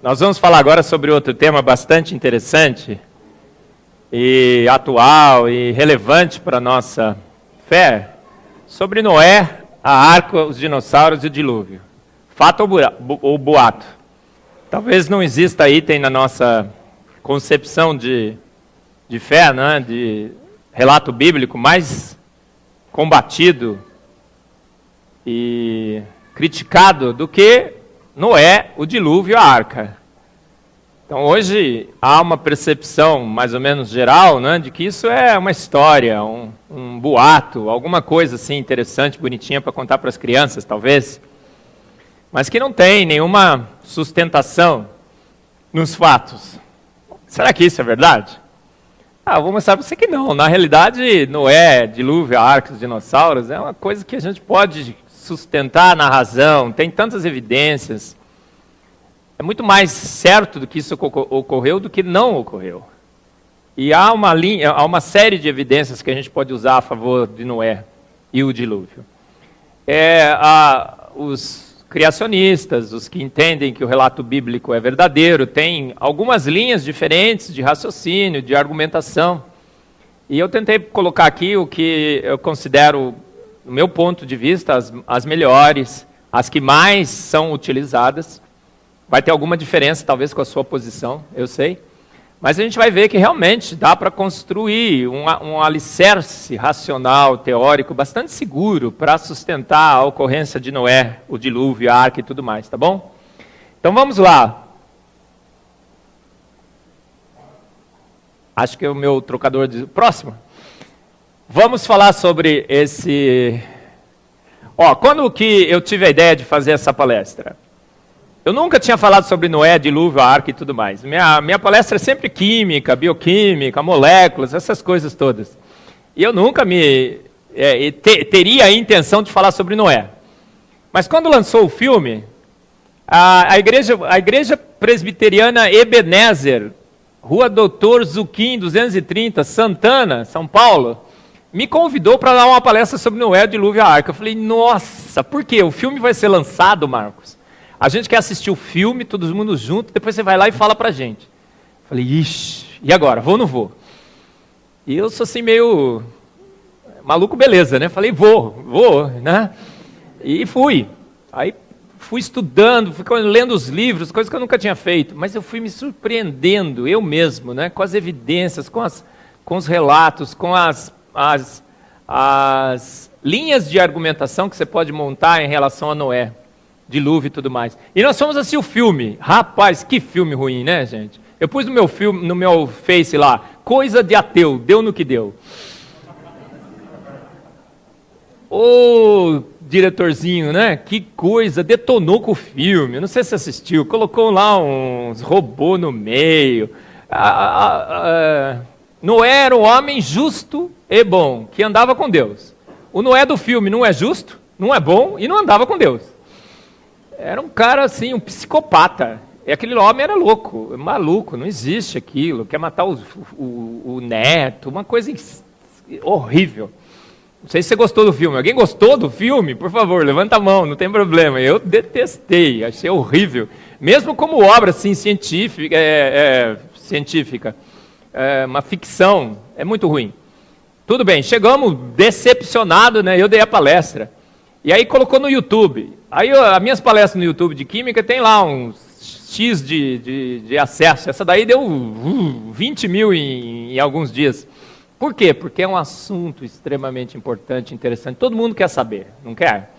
Nós vamos falar agora sobre outro tema bastante interessante e atual e relevante para a nossa fé, sobre Noé, a arca, os dinossauros e o dilúvio. Fato ou boato? Talvez não exista item na nossa concepção de fé, né, de relato bíblico mais combatido e criticado do que Noé, o dilúvio e a arca. Então hoje há uma percepção mais ou menos geral, né, de que isso é uma história, um boato, alguma coisa assim interessante, bonitinha para contar para as crianças, talvez, mas que não tem nenhuma sustentação nos fatos. Será que isso é verdade? Eu vou mostrar para você que não. Na realidade, Noé, dilúvio, a arca, os dinossauros, é uma coisa que a gente pode sustentar na razão, tem tantas evidências. É muito mais certo do que isso ocorreu do que não ocorreu. E há uma série de evidências que a gente pode usar a favor de Noé e o dilúvio. Os criacionistas, os que entendem que o relato bíblico é verdadeiro, têm algumas linhas diferentes de raciocínio, de argumentação. E eu tentei colocar aqui o que eu considero, do meu ponto de vista, as melhores, as que mais são utilizadas. Vai ter alguma diferença, talvez, com a sua posição, eu sei. Mas a gente vai ver que realmente dá para construir um alicerce racional, teórico, bastante seguro para sustentar a ocorrência de Noé, o dilúvio, a arca e tudo mais, tá bom? Então vamos lá. Acho que é o meu trocador de... Próximo. Vamos falar sobre esse... Quando que eu tive a ideia de fazer essa palestra? Eu nunca tinha falado sobre Noé, dilúvio, a arca e tudo mais. Minha palestra é sempre química, bioquímica, moléculas, essas coisas todas. E eu nunca teria a intenção de falar sobre Noé. Mas quando lançou o filme, a igreja presbiteriana Ebenezer, Rua Doutor Zuquim, 230, Santana, São Paulo, me convidou para dar uma palestra sobre Noé, dilúvio e a arca. Eu falei, nossa, por quê? O filme vai ser lançado, Marcos? A gente quer assistir o filme, todo mundo junto, depois você vai lá e fala pra gente. Eu falei, ixi, e agora? Vou ou não vou? E eu sou assim meio maluco, beleza, né? Falei, vou, né? E fui. Aí fui estudando, fui lendo os livros, coisas que eu nunca tinha feito. Mas eu fui me surpreendendo, eu mesmo, né? Com as evidências, com os relatos, com as linhas de argumentação que você pode montar em relação a Noé, dilúvio e tudo mais. E nós fomos assistir o filme. Rapaz, que filme ruim, né, gente? Eu pus no meu Face lá, coisa de ateu, deu no que deu. Ô, diretorzinho, né? Que coisa, detonou com o filme. Não sei se você assistiu, colocou lá uns robôs no meio. Noé era um homem justo e bom, que andava com Deus. O Noé do filme não é justo, não é bom e não andava com Deus. Era um cara assim, um psicopata. E aquele homem era louco, maluco, não existe aquilo. Quer matar o neto, uma coisa horrível. Não sei se você gostou do filme. Alguém gostou do filme? Por favor, levanta a mão, não tem problema. Eu detestei, achei horrível. Mesmo como obra assim, científica, uma ficção, é muito ruim. Tudo bem, chegamos decepcionados, né? Eu dei a palestra. E aí colocou no YouTube. Aí as minhas palestras no YouTube de Química tem lá uns X de acesso. Essa daí deu 20 mil em alguns dias. Por quê? Porque é um assunto extremamente importante, interessante. Todo mundo quer saber, não quer?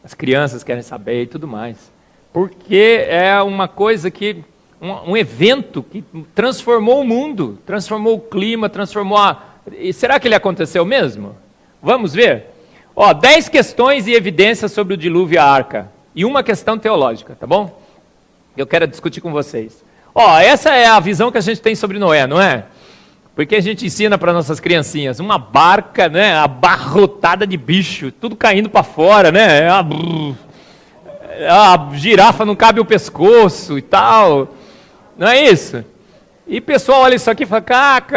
As crianças querem saber e tudo mais. Porque é uma coisa que... Um evento que transformou o mundo, transformou o clima, E será que ele aconteceu mesmo? Vamos ver? 10 questões e evidências sobre o dilúvio e a arca. E uma questão teológica, tá bom? Eu quero discutir com vocês. Essa é a visão que a gente tem sobre Noé, não é? Porque a gente ensina para nossas criancinhas uma barca, né, abarrotada de bicho, tudo caindo para fora, né? A girafa não cabe o pescoço e tal. Não é isso? E o pessoal olha isso aqui e fala,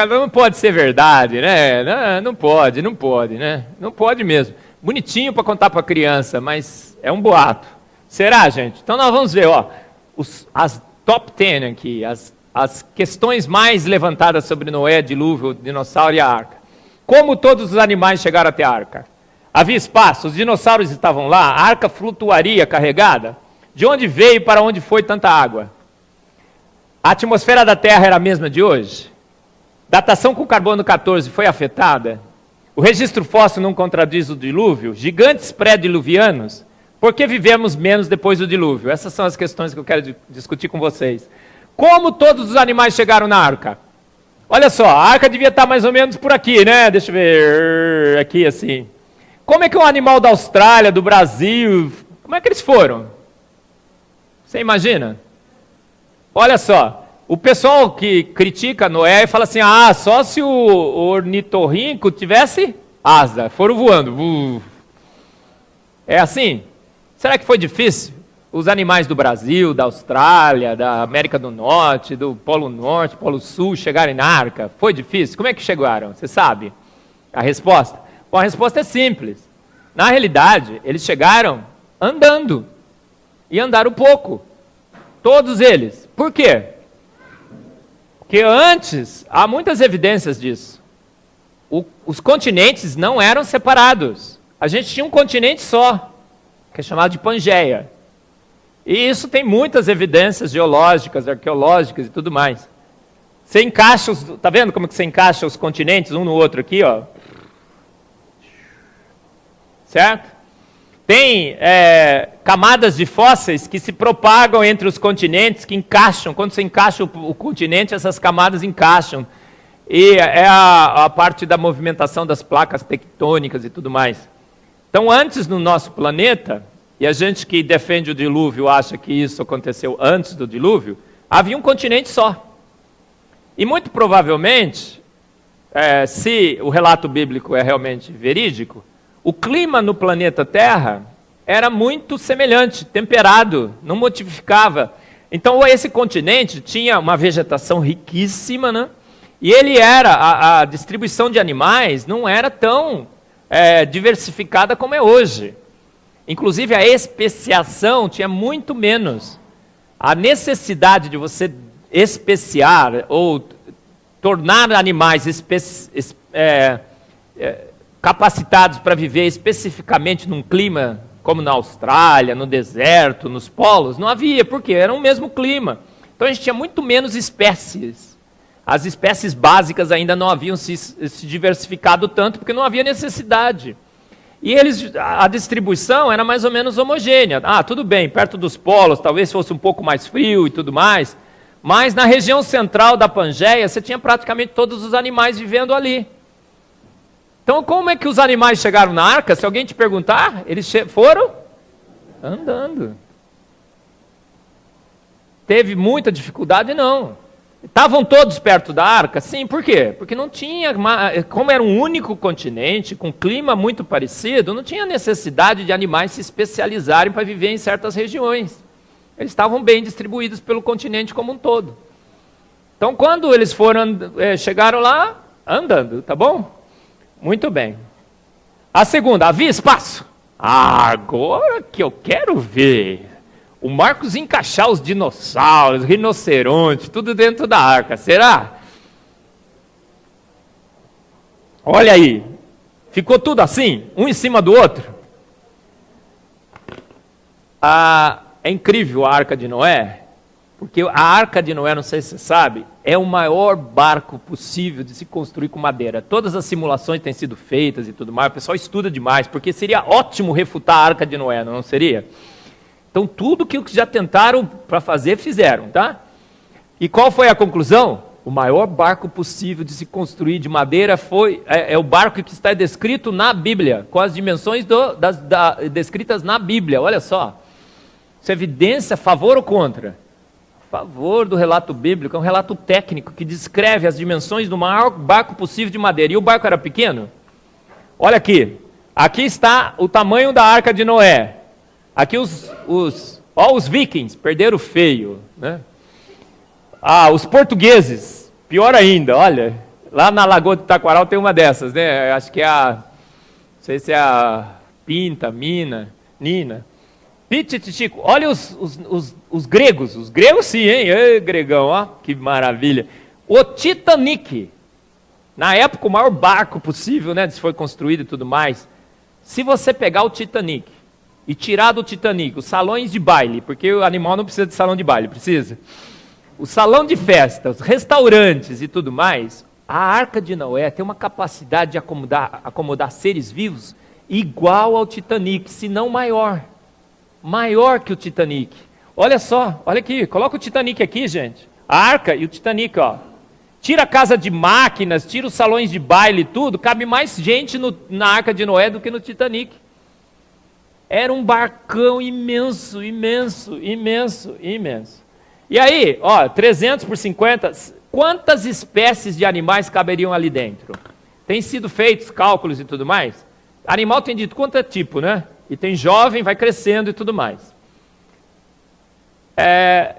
não pode ser verdade, né? Não pode, né? Não pode mesmo. Bonitinho para contar para a criança, mas é um boato. Será, gente? Então nós vamos ver, top 10 aqui, as questões mais levantadas sobre Noé, dilúvio, o dinossauro e a arca. Como todos os animais chegaram até a arca? Havia espaço, os dinossauros estavam lá, a arca flutuaria carregada. De onde veio e para onde foi tanta água? A atmosfera da Terra era a mesma de hoje? Datação com carbono 14 foi afetada? O registro fóssil não contradiz o dilúvio? Gigantes pré-diluvianos? Por que vivemos menos depois do dilúvio? Essas são as questões que eu quero discutir com vocês. Como todos os animais chegaram na arca? Olha só, a arca devia estar mais ou menos por aqui, né? Deixa eu ver, aqui assim. Como é que um animal da Austrália, do Brasil, como é que eles foram? Você imagina? Olha só, o pessoal que critica Noé fala assim, só se o ornitorrinco tivesse asa, foram voando. É assim? Será que foi difícil? Os animais do Brasil, da Austrália, da América do Norte, do Polo Norte, Polo Sul, chegarem na arca? Foi difícil? Como é que chegaram? Você sabe a resposta? Bom, a resposta é simples. Na realidade, eles chegaram andando. E andaram pouco. Todos eles. Por quê? Porque antes, há muitas evidências disso. Os continentes não eram separados. A gente tinha um continente só, que é chamado de Pangeia. E isso tem muitas evidências geológicas, arqueológicas e tudo mais. Você encaixa, tá vendo como que você encaixa os continentes um no outro aqui, ó? Certo? Tem camadas de fósseis que se propagam entre os continentes, que encaixam. Quando você encaixa o continente, essas camadas encaixam. E é a parte da movimentação das placas tectônicas e tudo mais. Então, antes no nosso planeta, e a gente que defende o dilúvio acha que isso aconteceu antes do dilúvio, havia um continente só. E muito provavelmente, se o relato bíblico é realmente verídico, o clima no planeta Terra era muito semelhante, temperado, não modificava. Então esse continente tinha uma vegetação riquíssima, né? E ele a distribuição de animais não era tão diversificada como é hoje. Inclusive a especiação tinha muito menos. A necessidade de você especiar ou tornar animais capacitados para viver especificamente num clima como na Austrália, no deserto, nos polos, não havia, porque era o mesmo clima. Então a gente tinha muito menos espécies. As espécies básicas ainda não haviam se diversificado tanto, porque não havia necessidade. E a distribuição era mais ou menos homogênea. Tudo bem, perto dos polos, talvez fosse um pouco mais frio e tudo mais, mas na região central da Pangeia, você tinha praticamente todos os animais vivendo ali. Então, como é que os animais chegaram na arca? Se alguém te perguntar, eles foram andando. Teve muita dificuldade? Não. Estavam todos perto da arca? Sim, por quê? Porque não tinha, como era um único continente, com clima muito parecido, não tinha necessidade de animais se especializarem para viver em certas regiões. Eles estavam bem distribuídos pelo continente como um todo. Então, quando eles chegaram lá, andando, tá bom? Muito bem. A segunda, havia espaço? Agora que eu quero ver o Marcos encaixar os dinossauros, rinoceronte, tudo dentro da arca, será? Olha aí, ficou tudo assim, um em cima do outro? É incrível a Arca de Noé, porque a Arca de Noé, não sei se você sabe, é o maior barco possível de se construir com madeira. Todas as simulações têm sido feitas e tudo mais, o pessoal estuda demais, porque seria ótimo refutar a Arca de Noé, não seria? Então tudo que já tentaram para fazer, fizeram, tá? E qual foi a conclusão? O maior barco possível de se construir de madeira é o barco que está descrito na Bíblia, com as dimensões descritas na Bíblia, olha só. Isso é evidência a favor ou contra? A favor do relato bíblico, é um relato técnico que descreve as dimensões do maior barco possível de madeira. E o barco era pequeno? Olha aqui, aqui está o tamanho da Arca de Noé. Aqui os vikings perderam feio, né? Os portugueses, pior ainda, olha, lá na Lagoa de Taquaral tem uma dessas, né? Acho que não sei se é a Nina. Pititico. Olha os gregos. Os gregos sim, hein? Ei, gregão, ó, que maravilha. O Titanic. Na época, o maior barco possível, né? Foi construído e tudo mais. Se você pegar o Titanic e tirar do Titanic os salões de baile, porque o animal não precisa de salão de baile, precisa. O salão de festa, os restaurantes e tudo mais, a Arca de Noé tem uma capacidade de acomodar seres vivos igual ao Titanic, se não maior. Maior que o Titanic. Olha só, olha aqui, coloca o Titanic aqui, gente. A Arca e o Titanic, ó. Tira a casa de máquinas, tira os salões de baile e tudo, cabe mais gente na Arca de Noé do que no Titanic. Era um barcão imenso, imenso, imenso, imenso. E aí, ó, 300 por 50, quantas espécies de animais caberiam ali dentro? Tem sido feitos cálculos e tudo mais? Animal tem dito quanto é tipo, né? E tem jovem, vai crescendo e tudo mais.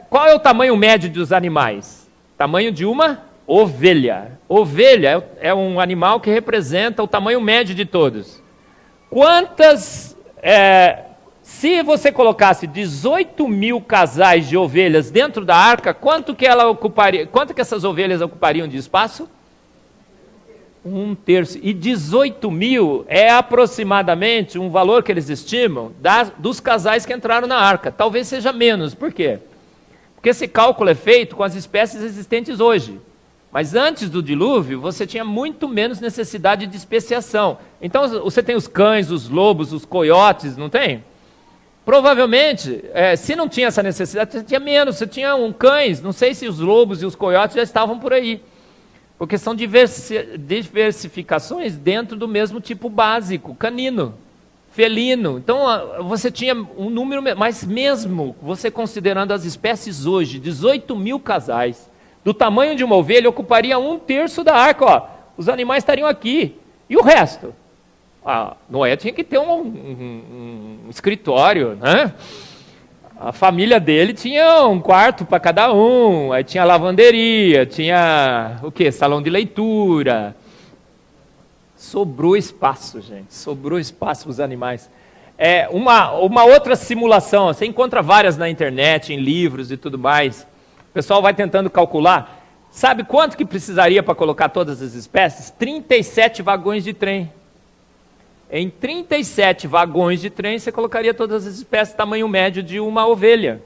Qual é o tamanho médio dos animais? Tamanho de uma ovelha. Ovelha é um animal que representa o tamanho médio de todos. Se você colocasse 18 mil casais de ovelhas dentro da arca, quanto que essas ovelhas ocupariam de espaço? 1/3. E 18 mil é aproximadamente um valor que eles estimam dos casais que entraram na arca. Talvez seja menos. Por quê? Porque esse cálculo é feito com as espécies existentes hoje. Mas antes do dilúvio, você tinha muito menos necessidade de especiação. Então, você tem os cães, os lobos, os coiotes, não tem? Provavelmente, se não tinha essa necessidade, você tinha menos. Você tinha cães, não sei se os lobos e os coiotes já estavam por aí. Porque são diversificações dentro do mesmo tipo básico, canino, felino. Então, você tinha um número, mas mesmo você considerando as espécies hoje, 18 mil casais, do tamanho de uma ovelha, ocuparia 1/3 da arca. Ó. Os animais estariam aqui. E o resto? Noé tinha que ter um escritório, né? A família dele tinha um quarto para cada um, aí tinha lavanderia, tinha o quê? Salão de leitura. Sobrou espaço, gente, sobrou espaço para os animais. Uma outra simulação, você encontra várias na internet, em livros e tudo mais. O pessoal vai tentando calcular. Sabe quanto que precisaria para colocar todas as espécies? 37 vagões de trem. Em 37 vagões de trem, você colocaria todas as espécies, tamanho médio de uma ovelha.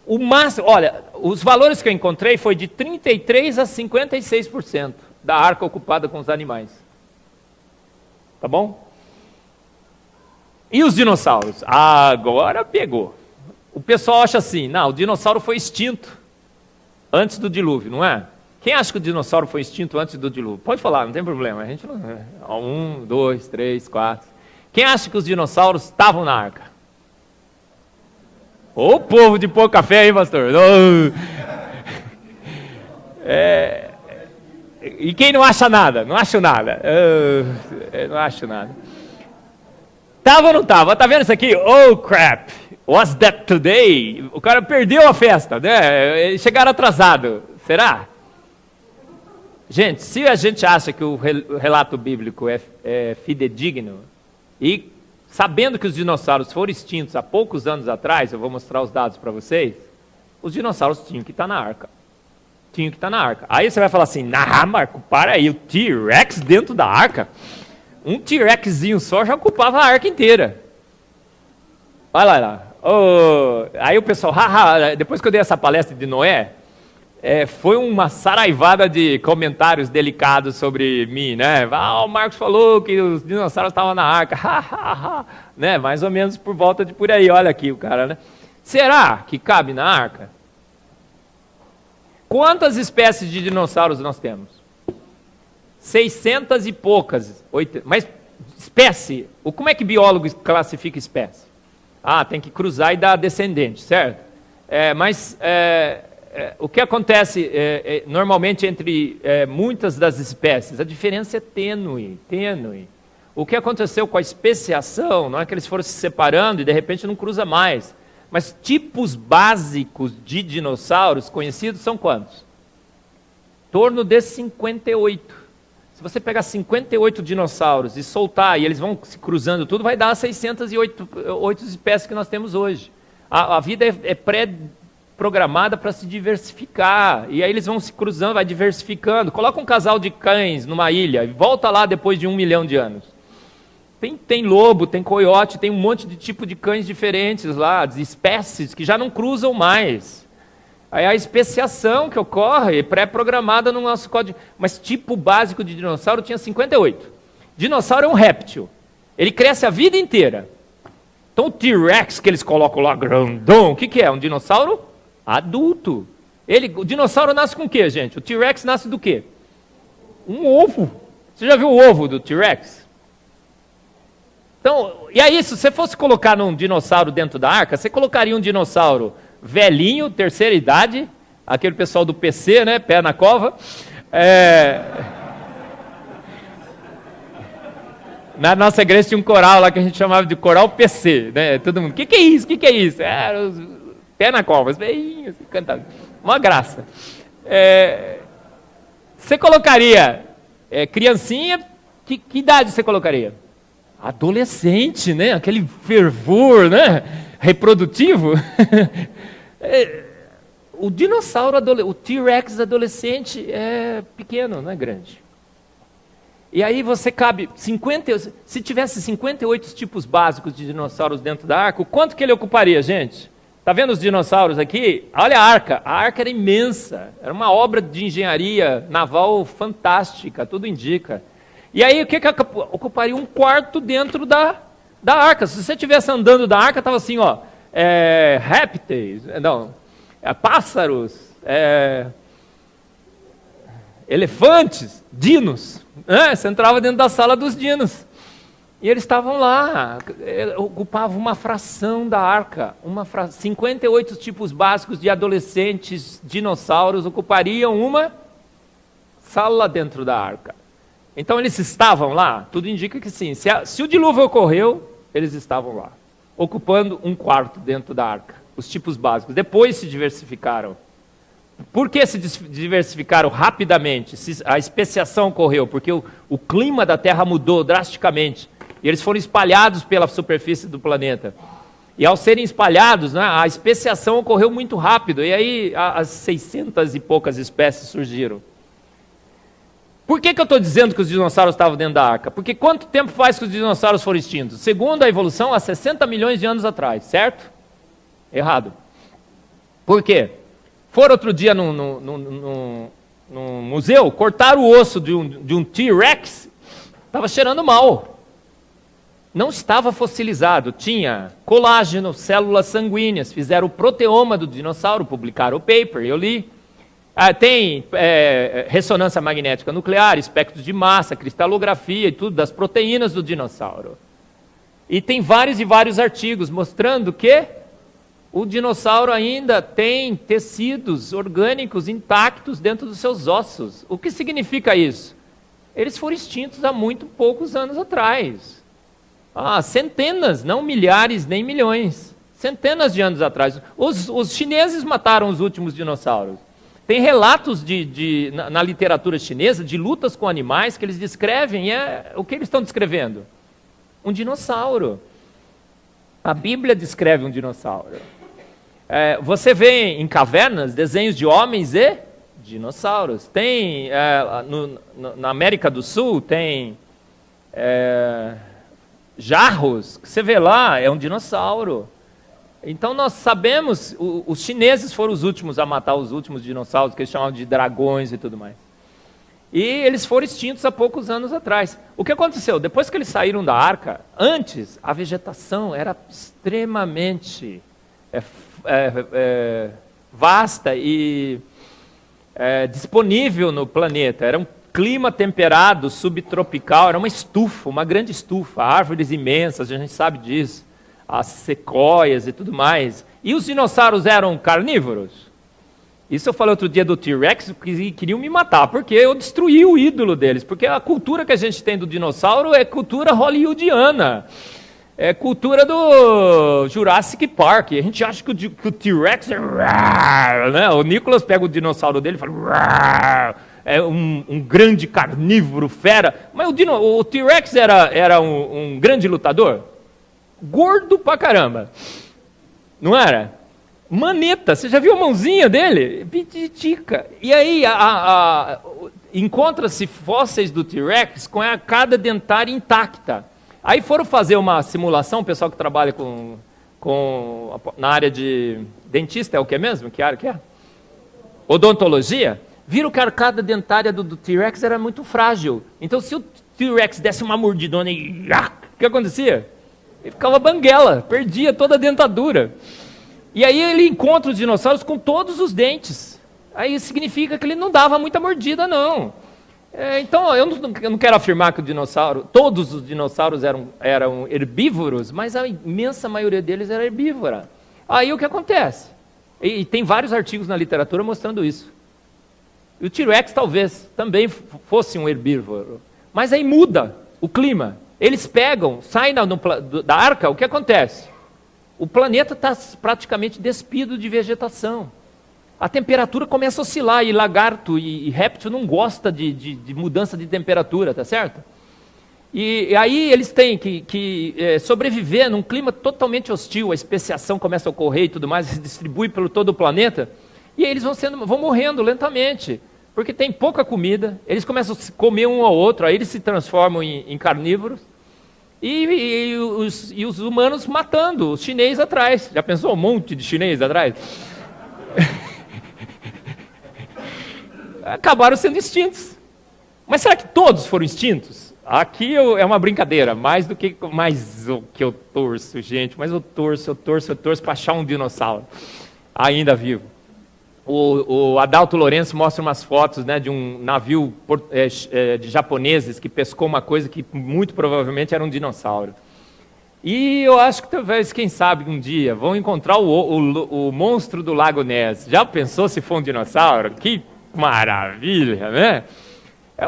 O máximo, olha, os valores que eu encontrei foi de 33% a 56% da arca ocupada com os animais. Tá bom? E os dinossauros? Agora pegou. O pessoal acha assim, não, o dinossauro foi extinto antes do dilúvio, não é? Quem acha que o dinossauro foi extinto antes do dilúvio? Pode falar, não tem problema. A gente não... 1, 2, 3, 4. Quem acha que os dinossauros estavam na arca? Ô povo de pouco café aí, pastor. E quem não acha nada? Não acho nada. Não acho nada. Tava ou não tava? Tá vendo isso aqui? Oh crap! Was that today? O cara perdeu a festa, né? Chegaram atrasado. Será? Gente, se a gente acha que o relato bíblico é fidedigno, e sabendo que os dinossauros foram extintos há poucos anos atrás, eu vou mostrar os dados para vocês, os dinossauros tinham que estar na arca. Tinham que estar na arca. Aí você vai falar assim, Marco, para aí, o T-Rex dentro da arca? Um T-Rexzinho só já ocupava a arca inteira. Olha lá. Aí o pessoal, depois que eu dei essa palestra de Noé, foi uma saraivada de comentários delicados sobre mim, né? O Marcos falou que os dinossauros estavam na arca, né? Mais ou menos por aí, olha aqui o cara, né? Será que cabe na arca? Quantas espécies de dinossauros nós temos? 600 e poucas. Mas espécie, como é que biólogo classifica espécie? Tem que cruzar e dar descendente, certo? O que acontece normalmente entre muitas das espécies? A diferença é tênue. O que aconteceu com a especiação, não é que eles foram se separando e de repente não cruza mais. Mas tipos básicos de dinossauros conhecidos são quantos? Em torno de 58. Se você pegar 58 dinossauros e soltar, e eles vão se cruzando tudo, vai dar as 608 espécies que nós temos hoje. A vida é pré-programada para se diversificar, e aí eles vão se cruzando, vai diversificando. Coloca um casal de cães numa ilha, e volta lá depois de 1 milhão de anos. Tem lobo, tem coiote, tem um monte de tipo de cães diferentes lá, de espécies que já não cruzam mais. Aí a especiação que ocorre é pré-programada no nosso código. Mas tipo básico de dinossauro tinha 58. Dinossauro é um réptil. Ele cresce a vida inteira. Então o T-Rex que eles colocam lá, grandão, o que é? Um dinossauro adulto. O dinossauro nasce com o quê, gente? O T-Rex nasce do quê? Um ovo. Você já viu o ovo do T-Rex? Então, e aí, se você fosse colocar num dinossauro dentro da arca, você colocaria um dinossauro velhinho, terceira idade, aquele pessoal do PC, né, pé na cova. Na nossa igreja tinha um coral lá que a gente chamava de coral PC, né? Todo mundo, o que é isso? O que é isso? Pé na cova, os velhinhos, cantando. Uma graça. Você colocaria criancinha, que idade você colocaria? Adolescente, né? Aquele fervor, né? Reprodutivo. O dinossauro, o T-Rex adolescente é pequeno, não é grande. E aí você cabe, se tivesse 58 tipos básicos de dinossauros dentro da arca, quanto que ele ocuparia, gente? Está vendo os dinossauros aqui? Olha a arca era imensa, era uma obra de engenharia naval fantástica, tudo indica. E aí o que ocuparia um quarto dentro da arca? Se você estivesse andando da arca, estava assim, ó, répteis, pássaros, elefantes, dinos. Você entrava dentro da sala dos dinos. E eles estavam lá, ocupavam uma fração da arca. 58 tipos básicos de adolescentes dinossauros ocupariam uma sala dentro da arca. Então eles estavam lá? Tudo indica que sim. Se o dilúvio ocorreu, eles estavam lá, ocupando um quarto dentro da arca. Os tipos básicos. Depois se diversificaram. Por que se diversificaram rapidamente? A especiação ocorreu porque o clima da Terra mudou drasticamente. E eles foram espalhados pela superfície do planeta. E ao serem espalhados, né, a especiação ocorreu muito rápido. E aí as 600 e poucas espécies surgiram. Por que eu estou dizendo que os dinossauros estavam dentro da arca? Porque quanto tempo faz que os dinossauros foram extintos? Segundo a evolução, há 60 milhões de anos atrás, certo? Errado. Por quê? Foram outro dia num museu, cortaram o osso de um T-Rex, estava cheirando mal. Não estava fossilizado, tinha colágeno, células sanguíneas, fizeram o proteoma do dinossauro, publicaram o paper, eu li. Tem ressonância magnética nuclear, espectros de massa, cristalografia e tudo, das proteínas do dinossauro. E tem vários e vários artigos mostrando que o dinossauro ainda tem tecidos orgânicos intactos dentro dos seus ossos. O que significa isso? Eles foram extintos há muito poucos anos atrás. Centenas, não milhares nem milhões. Centenas de anos atrás. Os chineses mataram os últimos dinossauros. Tem relatos na literatura chinesa de lutas com animais que eles descrevem. O que eles estão descrevendo? Um dinossauro. A Bíblia descreve um dinossauro. Você vê em cavernas desenhos de homens e dinossauros. Tem, na América do Sul, tem jarros, que você vê lá, é um dinossauro. Então nós sabemos, os chineses foram os últimos a matar os últimos dinossauros, que eles chamavam de dragões e tudo mais. E eles foram extintos há poucos anos atrás. O que aconteceu? Depois que eles saíram da arca, antes a vegetação era extremamente vasta e disponível no planeta. Era um clima temperado, subtropical, era uma estufa, uma grande estufa, árvores imensas, a gente sabe disso, as sequoias e tudo mais. E os dinossauros eram carnívoros? Isso eu falei outro dia do T-Rex, que queriam me matar, porque eu destruí o ídolo deles, porque a cultura que a gente tem do dinossauro é cultura hollywoodiana, é cultura do Jurassic Park. A gente acha que o T-Rex é... Né? O Nicholas pega o dinossauro dele e fala... um grande carnívoro, fera. Mas o T-Rex era um grande lutador? Gordo pra caramba. Não era? Maneta, você já viu a mãozinha dele? Pititica. E aí, encontra-se fósseis do T-Rex com a arcada dentária intacta. Aí foram fazer uma simulação, o pessoal que trabalha na área de dentista, é o que mesmo? Que área que é? Odontologia. Viram que a arcada dentária do T-Rex era muito frágil. Então, se o T-Rex desse uma mordidona e... o que acontecia? Ele ficava banguela, perdia toda a dentadura. E aí ele encontra os dinossauros com todos os dentes. Aí significa que ele não dava muita mordida, não. Então, eu não quero afirmar que todos os dinossauros eram herbívoros, mas a imensa maioria deles era herbívora. Aí o que acontece? E tem vários artigos na literatura mostrando isso. E o T-Rex talvez também fosse um herbívoro. Mas aí muda o clima. Eles saem da arca, o que acontece? O planeta está praticamente despido de vegetação. A temperatura começa a oscilar, e lagarto e réptil não gostam de mudança de temperatura, tá certo? E aí eles têm que sobreviver num clima totalmente hostil, a especiação começa a ocorrer e tudo mais, se distribui pelo todo o planeta, e aí eles vão morrendo lentamente, porque tem pouca comida, eles começam a comer um ao outro, aí eles se transformam em carnívoros, e os humanos matando os chineses atrás. Já pensou um monte de chinês atrás? Acabaram sendo extintos. Mas será que todos foram extintos? Aqui é uma brincadeira, mais o que eu torço, gente, mas eu torço para achar um dinossauro ainda vivo. O Adalto Lourenço mostra umas fotos, né, de um navio de japoneses que pescou uma coisa que muito provavelmente era um dinossauro. E eu acho que talvez, quem sabe, um dia vão encontrar o monstro do Lago Ness. Já pensou se for um dinossauro? Que maravilha, né?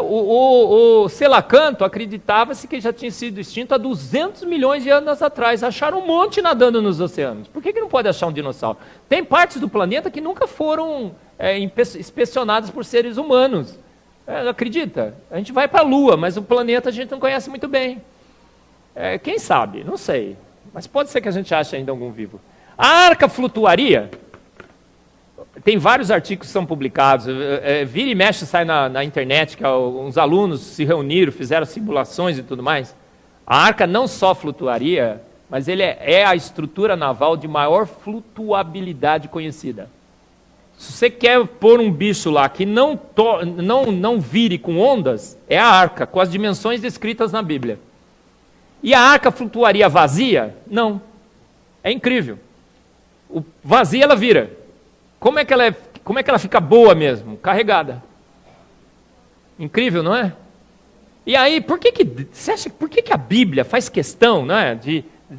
O Selacanto acreditava-se que já tinha sido extinto há 200 milhões de anos atrás. Acharam um monte nadando nos oceanos. Por que não pode achar um dinossauro? Tem partes do planeta que nunca foram inspecionadas por seres humanos. Acredita? A gente vai para a Lua, mas o planeta a gente não conhece muito bem. Quem sabe? Não sei. Mas pode ser que a gente ache ainda algum vivo. A arca flutuaria? Tem vários artigos que são publicados, vira e mexe, sai na internet, que uns alunos se reuniram, fizeram simulações e tudo mais. A arca não só flutuaria, mas ele é a estrutura naval de maior flutuabilidade conhecida. Se você quer pôr um bicho lá que não vire com ondas, é a arca, com as dimensões descritas na Bíblia. E a arca flutuaria vazia? Não. É incrível. Vazia ela vira. Como é que ela fica boa mesmo? Carregada. Incrível, não é? E aí, por que a Bíblia faz questão, né,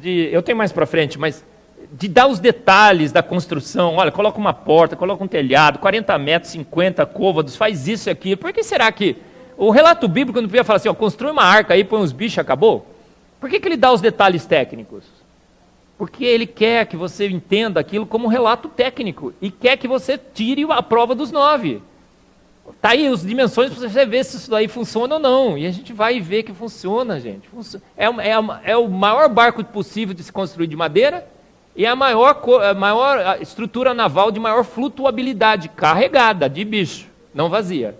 eu tenho mais para frente, mas de dar os detalhes da construção? Olha, coloca uma porta, coloca um telhado, 40 metros, 50 côvados, faz isso e aquilo. Por que será que o relato bíblico não podia falar assim, construi uma arca aí, põe uns bichos e acabou? Por que ele dá os detalhes técnicos? Porque ele quer que você entenda aquilo como um relato técnico e quer que você tire a prova dos 9. Está aí as dimensões para você ver se isso daí funciona ou não. E a gente vai ver que funciona, gente. É o maior barco possível de se construir de madeira e a maior estrutura naval de maior flutuabilidade, carregada de bicho, não vazia.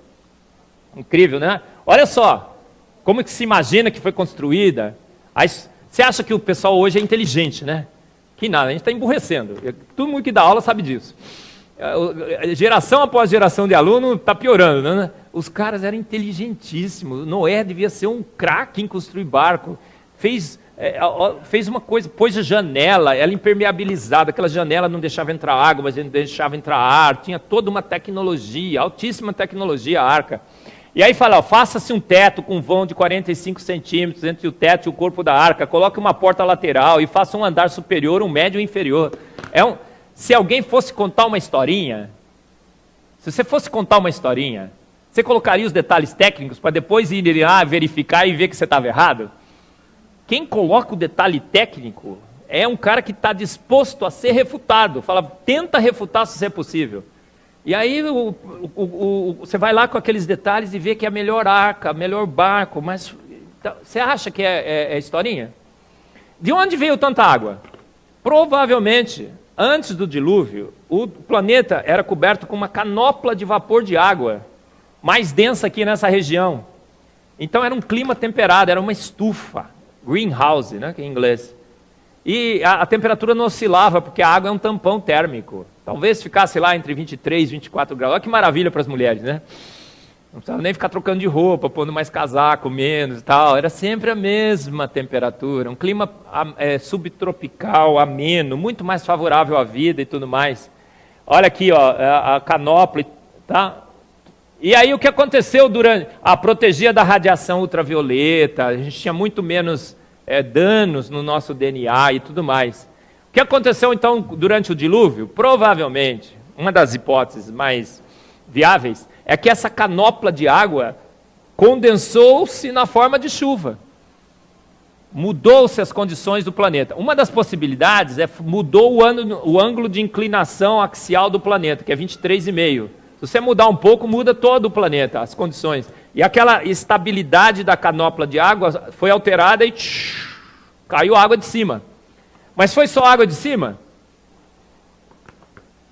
Incrível, né? Olha só, como que se imagina que foi construída. Você acha que o pessoal hoje é inteligente, né? Que nada, a gente está emburrecendo. Todo mundo que dá aula sabe disso. Geração após geração de aluno está piorando, né? Os caras eram inteligentíssimos. Noé devia ser um craque em construir barco. Fez uma coisa, pôs a janela, ela impermeabilizada, aquela janela não deixava entrar água, mas não deixava entrar ar. Tinha toda uma tecnologia, altíssima tecnologia, a arca. E aí fala, faça-se um teto com um vão de 45 centímetros entre o teto e o corpo da arca, coloque uma porta lateral e faça um andar superior, um médio e um inferior. Se alguém fosse contar uma historinha, se você fosse contar uma historinha, você colocaria os detalhes técnicos para depois ir lá verificar e ver que você estava errado? Quem coloca o detalhe técnico é um cara que está disposto a ser refutado. Fala, tenta refutar se é possível. E aí você vai lá com aqueles detalhes e vê que é a melhor arca, melhor barco, mas você acha que é historinha? De onde veio tanta água? Provavelmente, antes do dilúvio, o planeta era coberto com uma canopla de vapor de água, mais densa aqui nessa região. Então era um clima temperado, era uma estufa, greenhouse, né, que é em inglês. E a temperatura não oscilava, porque a água é um tampão térmico. Talvez ficasse lá entre 23 e 24 graus. Olha que maravilha para as mulheres, né? Não precisava nem ficar trocando de roupa, pondo mais casaco, menos e tal. Era sempre a mesma temperatura. Um clima subtropical, ameno, muito mais favorável à vida e tudo mais. Olha aqui, ó, a canopla, tá? E aí o que aconteceu durante... protegia da radiação ultravioleta, a gente tinha muito menos danos no nosso DNA e tudo mais. O que aconteceu então durante o dilúvio? Provavelmente, uma das hipóteses mais viáveis é que essa canopla de água condensou-se na forma de chuva. Mudou-se as condições do planeta. Uma das possibilidades mudou o ângulo de inclinação axial do planeta, que é 23,5. Se você mudar um pouco, muda todo o planeta, as condições. E aquela estabilidade da canopla de água foi alterada e caiu água de cima. Mas foi só água de cima?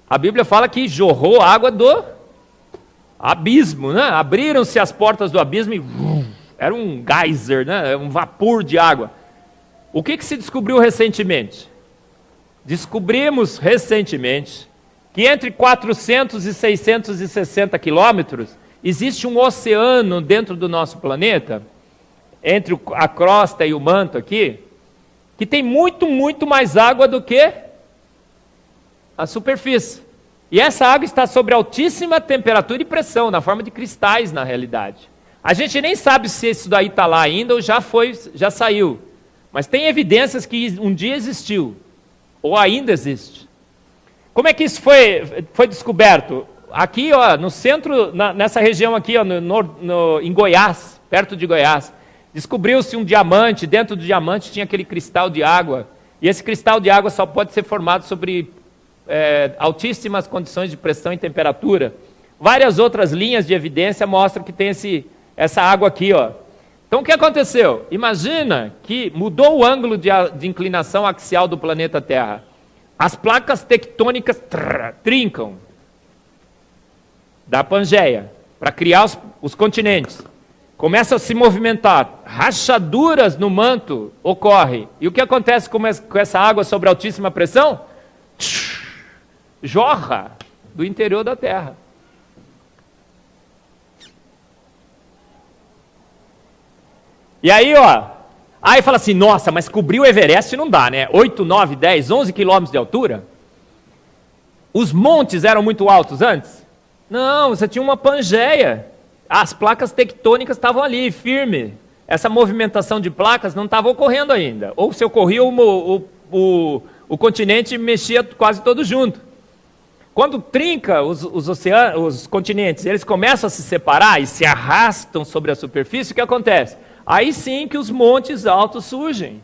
A Bíblia fala que jorrou água do abismo, né? Abriram-se as portas do abismo e era um geyser, né? Um vapor de água. O que se descobriu recentemente? Descobrimos recentemente que entre 400 e 660 quilômetros existe um oceano dentro do nosso planeta, entre a crosta e o manto aqui, que tem muito, muito mais água do que a superfície. E essa água está sob altíssima temperatura e pressão, na forma de cristais, na realidade. A gente nem sabe se isso daí está lá ainda ou já saiu. Mas tem evidências que um dia existiu, ou ainda existe. Como é que isso foi descoberto? Aqui, ó, no centro, nessa região aqui, ó, em Goiás, perto de Goiás, descobriu-se um diamante, dentro do diamante tinha aquele cristal de água, e esse cristal de água só pode ser formado sobre altíssimas condições de pressão e temperatura. Várias outras linhas de evidência mostram que tem essa água aqui, ó. Então o que aconteceu? Imagina que mudou o ângulo de inclinação axial do planeta Terra. As placas tectônicas trincam da Pangeia para criar os continentes. Começa a se movimentar, rachaduras no manto ocorrem. E o que acontece com essa água sobre altíssima pressão? Jorra do interior da Terra. E aí, ó, aí fala assim, nossa, mas cobrir o Everest não dá, né? 8, 9, 10, 11 quilômetros de altura? Os montes eram muito altos antes? Não, você tinha uma Pangeia. As placas tectônicas estavam ali, firme. Essa movimentação de placas não estava ocorrendo ainda. Ou se ocorria, o continente mexia quase todo junto. Quando trinca os continentes, eles começam a se separar e se arrastam sobre a superfície, o que acontece? Aí sim que os montes altos surgem.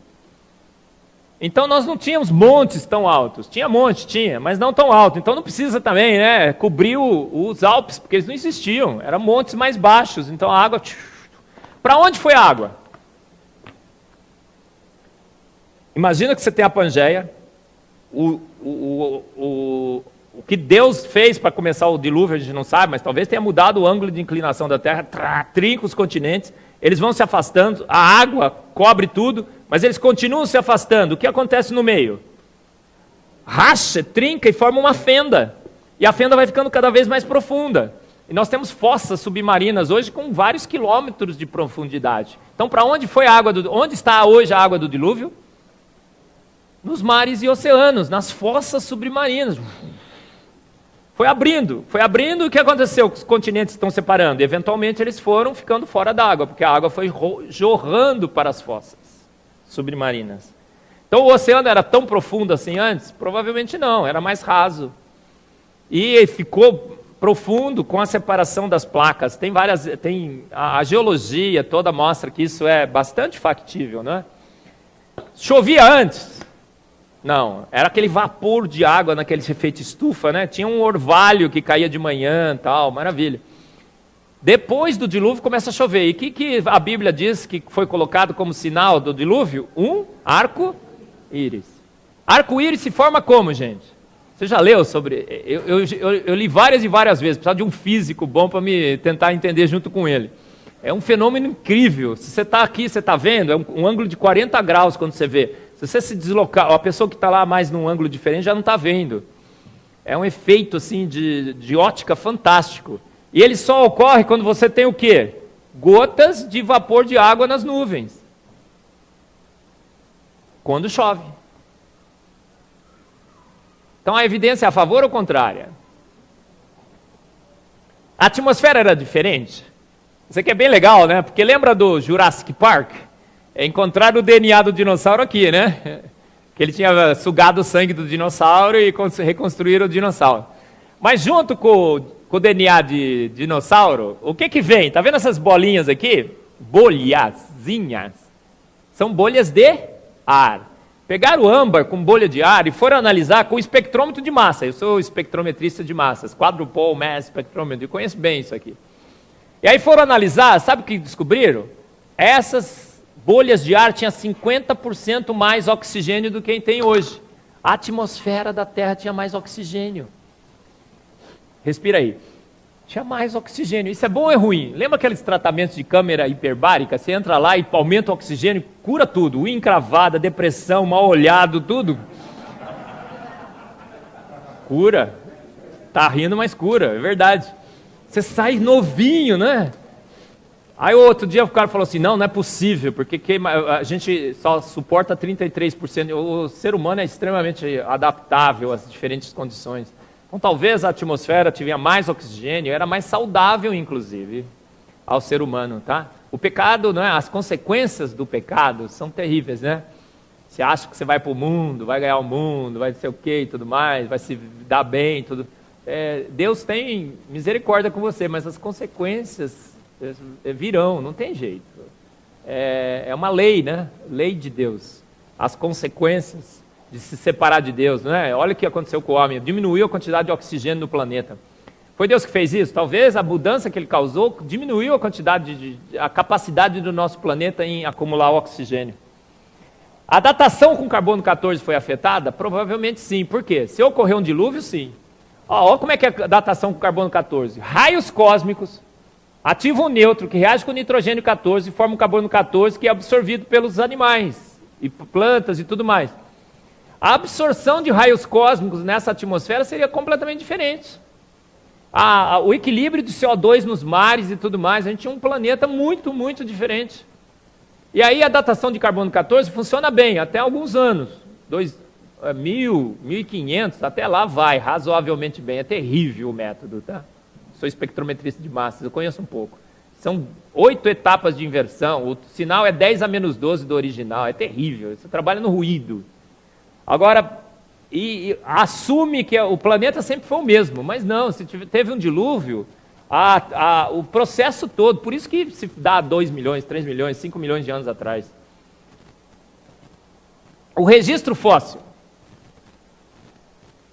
Então nós não tínhamos montes tão altos. Tinha monte, mas não tão alto. Então não precisa também, né, cobrir os Alpes, porque eles não existiam. Eram montes mais baixos. Então a água... Para onde foi a água? Imagina que você tem a Pangeia. O que Deus fez para começar o dilúvio, a gente não sabe, mas talvez tenha mudado o ângulo de inclinação da Terra, trinca os continentes, eles vão se afastando, a água cobre tudo, mas eles continuam se afastando. O que acontece no meio? Racha, trinca e forma uma fenda. E a fenda vai ficando cada vez mais profunda. E nós temos fossas submarinas hoje com vários quilômetros de profundidade. Então, para onde foi a água onde está hoje a água do dilúvio? Nos mares e oceanos, nas fossas submarinas. Foi abrindo, o que aconteceu? Os continentes estão separando, eventualmente eles foram ficando fora d'água, porque a água foi jorrando para as fossas submarinas. Então o oceano era tão profundo assim antes? Provavelmente não, era mais raso. E ficou profundo com a separação das placas. A geologia toda mostra que isso é bastante factível, né? Chovia antes? Não, era aquele vapor de água naquele efeito estufa, né? Tinha um orvalho que caía de manhã, tal, maravilha. Depois do dilúvio começa a chover. E o que a Bíblia diz que foi colocado como sinal do dilúvio? Um arco-íris. Arco-íris se forma como, gente? Você já leu sobre... Eu li várias e várias vezes. Precisava de um físico bom para me tentar entender junto com ele. É um fenômeno incrível. Se você está aqui, você está vendo, é um ângulo de 40 graus quando você vê. Se você se deslocar, a pessoa que está lá mais num ângulo diferente já não está vendo. É um efeito assim de ótica fantástico. E ele só ocorre quando você tem o quê? Gotas de vapor de água nas nuvens. Quando chove. Então a evidência é a favor ou contrária? A atmosfera era diferente? Isso aqui é bem legal, né? Porque lembra do Jurassic Park? Encontraram o DNA do dinossauro aqui, né? Que ele tinha sugado o sangue do dinossauro e reconstruíram o dinossauro. Mas junto com o DNA de dinossauro, o que vem? Tá vendo essas bolinhas aqui? Bolhazinhas. São bolhas de ar. Pegaram o âmbar com bolha de ar e foram analisar com o espectrômetro de massa. Eu sou espectrometrista de massas, Quadrupole Mass Spectrometry, eu conheço bem isso aqui. E aí foram analisar, sabe o que descobriram? Essas bolhas de ar tinham 50% mais oxigênio do que tem hoje. A atmosfera da Terra tinha mais oxigênio. Respira aí. Tinha mais oxigênio. Isso é bom ou é ruim? Lembra aqueles tratamentos de câmera hiperbárica? Você entra lá e aumenta o oxigênio, cura tudo. Unha encravada, depressão, mal olhado, tudo. Cura. Tá rindo, mas cura, é verdade. Você sai novinho, né? Aí outro dia o cara falou assim, não é possível, porque a gente só suporta 33%. O ser humano é extremamente adaptável às diferentes condições. Então talvez a atmosfera tivesse mais oxigênio, era mais saudável, inclusive, ao ser humano, tá? O pecado, né, as consequências do pecado são terríveis, né? Você acha que você vai para o mundo, vai ganhar o mundo, vai ser o quê e tudo mais, vai se dar bem, tudo. Deus tem misericórdia com você, mas as consequências virão, não tem jeito. É uma lei, né? Lei de Deus. As consequências de se separar de Deus, não é? Olha o que aconteceu com o homem, diminuiu a quantidade de oxigênio no planeta. Foi Deus que fez isso? Talvez a mudança que ele causou diminuiu a quantidade, a capacidade do nosso planeta em acumular oxigênio. A datação com carbono 14 foi afetada? Provavelmente sim. Por quê? Se ocorreu um dilúvio, sim. Olha como é que é a datação com carbono 14. Raios cósmicos ativam o nêutron que reage com o nitrogênio 14 e forma o carbono 14 que é absorvido pelos animais e plantas e tudo mais. A absorção de raios cósmicos nessa atmosfera seria completamente diferente. O equilíbrio de CO2 nos mares e tudo mais, a gente tinha um planeta muito, muito diferente. E aí a datação de carbono 14 funciona bem, até alguns anos. 1500, até lá vai, razoavelmente bem. É terrível o método, tá? Sou espectrometrista de massas, eu conheço um pouco. São 8 etapas de inversão, o sinal é 10 a menos 12 do original, é terrível, você trabalha no ruído. Agora, assume que o planeta sempre foi o mesmo, mas não, se teve um dilúvio, o processo todo, por isso que se dá 2 milhões, 3 milhões, 5 milhões de anos atrás. O registro fóssil.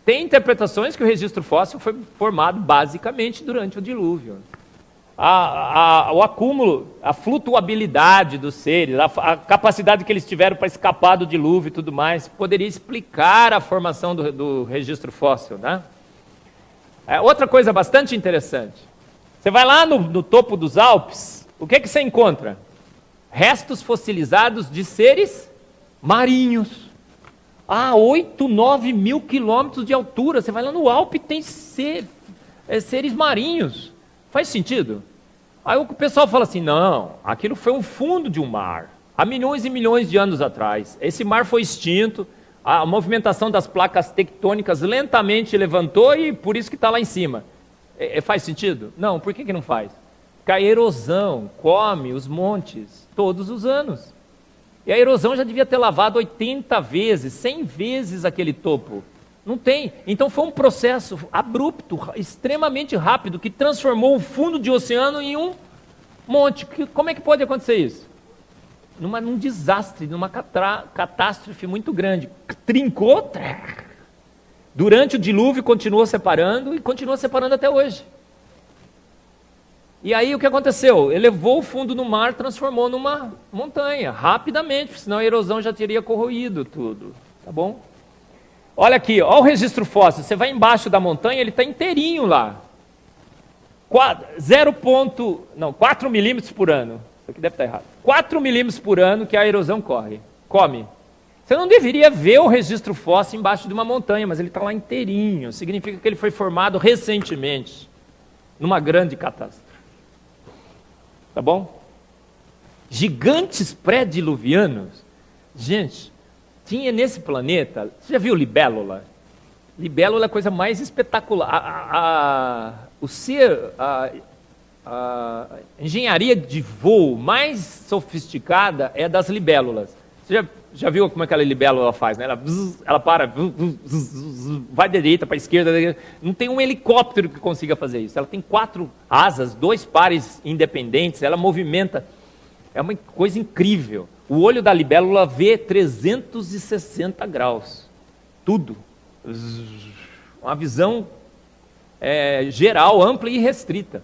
Tem interpretações que o registro fóssil foi formado basicamente durante o dilúvio. O acúmulo, a flutuabilidade dos seres, a capacidade que eles tiveram para escapar do dilúvio e tudo mais, poderia explicar a formação do registro fóssil, né? Outra coisa bastante interessante, você vai lá no topo dos Alpes, o que você encontra? Restos fossilizados de seres marinhos. 8, 9 mil quilômetros de altura, você vai lá no Alpe e tem seres marinhos. Faz sentido? Aí o pessoal fala assim, não, aquilo foi um fundo de um mar, há milhões e milhões de anos atrás. Esse mar foi extinto, a movimentação das placas tectônicas lentamente levantou e por isso que está lá em cima. Faz sentido? Não, por que não faz? Porque a erosão come os montes todos os anos. E a erosão já devia ter lavado 80 vezes, 100 vezes aquele topo. Não tem. Então foi um processo abrupto, extremamente rápido, que transformou o fundo de oceano em um monte. Como é que pode acontecer isso? num desastre, numa catástrofe muito grande. Trincou, durante o dilúvio continuou separando e continua separando até hoje. E aí o que aconteceu? Elevou o fundo do mar, transformou numa montanha, rapidamente, senão a erosão já teria corroído tudo, tá bom? Olha aqui, olha o registro fóssil, você vai embaixo da montanha, ele está inteirinho lá. 4 milímetros por ano, isso aqui deve estar errado. 4 milímetros por ano que a erosão come. Você não deveria ver o registro fóssil embaixo de uma montanha, mas ele está lá inteirinho, significa que ele foi formado recentemente, numa grande catástrofe. Tá bom? Gigantes pré-diluvianos. Gente, tinha nesse planeta... Você já viu libélula? Libélula é a coisa mais espetacular. A engenharia de voo mais sofisticada é das libélulas. Você já viu como aquela libélula faz, né? Ela para, vai da direita para a esquerda. Não tem um helicóptero que consiga fazer isso. Ela tem 4 asas, 2 pares independentes, ela movimenta. É uma coisa incrível. O olho da libélula vê 360 graus. Tudo. Uma visão geral, ampla e restrita.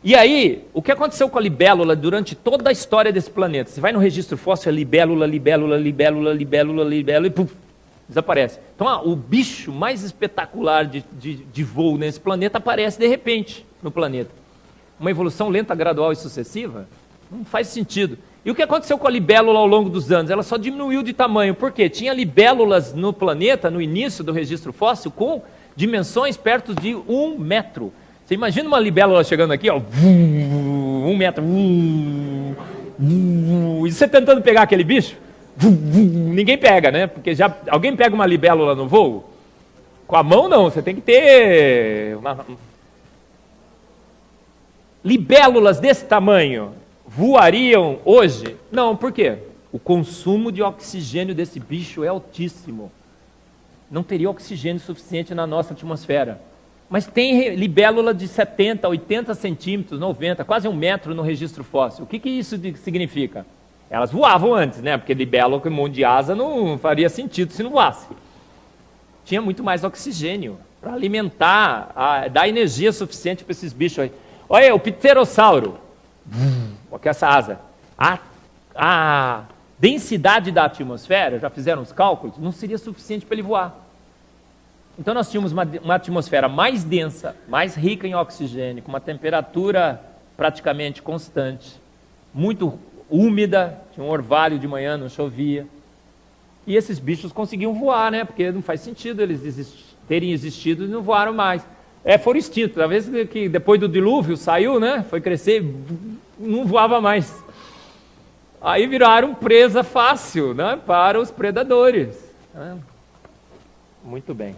E aí, o que aconteceu com a libélula durante toda a história desse planeta? Você vai no registro fóssil, libélula, e puf, desaparece. Então, o bicho mais espetacular de voo nesse planeta aparece de repente no planeta. Uma evolução lenta, gradual e sucessiva? Não faz sentido. E o que aconteceu com a libélula ao longo dos anos? Ela só diminuiu de tamanho. Por quê? Tinha libélulas no planeta, no início do registro fóssil, com dimensões perto de 1 metro. Você imagina uma libélula chegando aqui, ó, 1 metro, e você tentando pegar aquele bicho, ninguém pega, né? Porque alguém pega uma libélula no voo? Com a mão não, você tem que ter libélulas desse tamanho voariam hoje? Não, por quê? O consumo de oxigênio desse bicho é altíssimo. Não teria oxigênio suficiente na nossa atmosfera. Mas tem libélula de 70, 80 centímetros, 90, quase 1 metro no registro fóssil. O que isso significa? Elas voavam antes, né? Porque libélula com um monte de asa não faria sentido se não voasse. Tinha muito mais oxigênio para alimentar, dar energia suficiente para esses bichos aí. Olha, o pterossauro, com essa asa. A densidade da atmosfera, já fizeram os cálculos, não seria suficiente para ele voar. Então nós tínhamos uma atmosfera mais densa, mais rica em oxigênio, com uma temperatura praticamente constante, muito úmida, tinha um orvalho de manhã, não chovia. E esses bichos conseguiam voar, né? Porque não faz sentido eles terem existido e não voaram mais. Foram extintos. Talvez que depois do dilúvio saiu, né? Foi crescer, não voava mais. Aí viraram presa fácil, né? Para os predadores. Muito bem.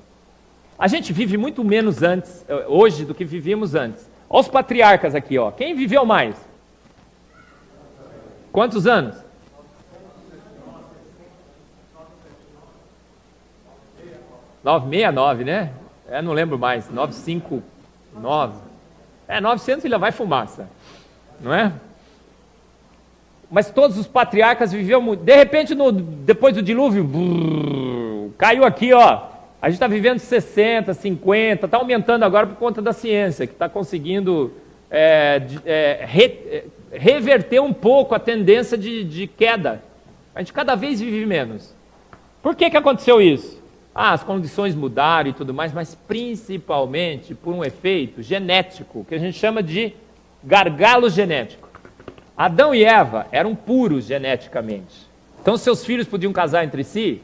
A gente vive muito menos hoje do que vivíamos antes. Olha os patriarcas aqui, ó. Quem viveu mais? Quantos anos? 969, né? Não lembro mais. 959. 900 e lá vai fumaça. Não é? Mas todos os patriarcas viveram muito. De repente, depois do dilúvio, caiu aqui, ó. A gente está vivendo 60, 50, está aumentando agora por conta da ciência, que está conseguindo reverter um pouco a tendência de queda. A gente cada vez vive menos. Por que aconteceu isso? As condições mudaram e tudo mais, mas principalmente por um efeito genético, que a gente chama de gargalo genético. Adão e Eva eram puros geneticamente. Então seus filhos podiam casar entre si,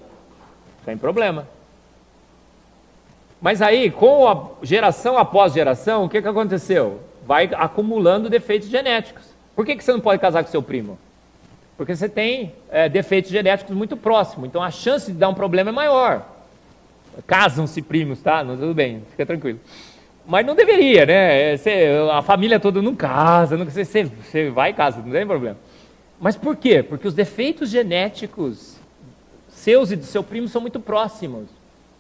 sem problema. Mas aí, com a geração após geração, o que aconteceu? Vai acumulando defeitos genéticos. Por que você não pode casar com seu primo? Porque você tem defeitos genéticos muito próximos. Então a chance de dar um problema é maior. Casam-se primos, tá? Tudo bem, fica tranquilo. Mas não deveria, né? A família toda não casa, você vai e casa, não tem problema. Mas por quê? Porque os defeitos genéticos seus e do seu primo são muito próximos.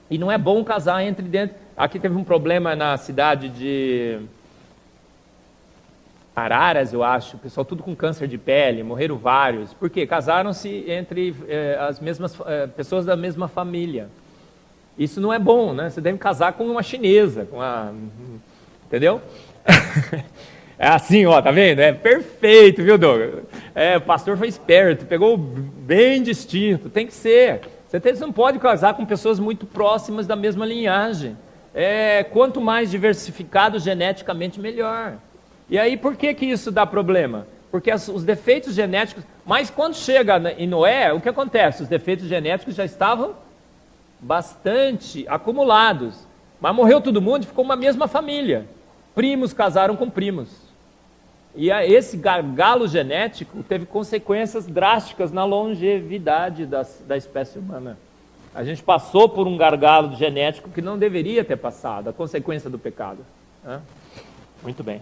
E não é bom casar entre dentro. Aqui teve um problema na cidade de Araras, eu acho, o pessoal tudo com câncer de pele, morreram vários. Por quê? Casaram-se entre as mesmas pessoas da mesma família. Isso não é bom, né? Você deve casar com uma chinesa, entendeu? É assim, ó, tá vendo? É perfeito, viu, Douglas? O pastor foi esperto, pegou bem distinto, tem que ser. Você não pode casar com pessoas muito próximas da mesma linhagem. Quanto mais diversificado geneticamente, melhor. E aí, por que isso dá problema? Porque os defeitos genéticos... Mas quando chega em Noé, o que acontece? Os defeitos genéticos já estavam bastante acumulados. Mas morreu todo mundo e ficou uma mesma família. Primos casaram com primos. E esse gargalo genético teve consequências drásticas na longevidade da espécie humana. A gente passou por um gargalo genético que não deveria ter passado, a consequência do pecado. Muito bem.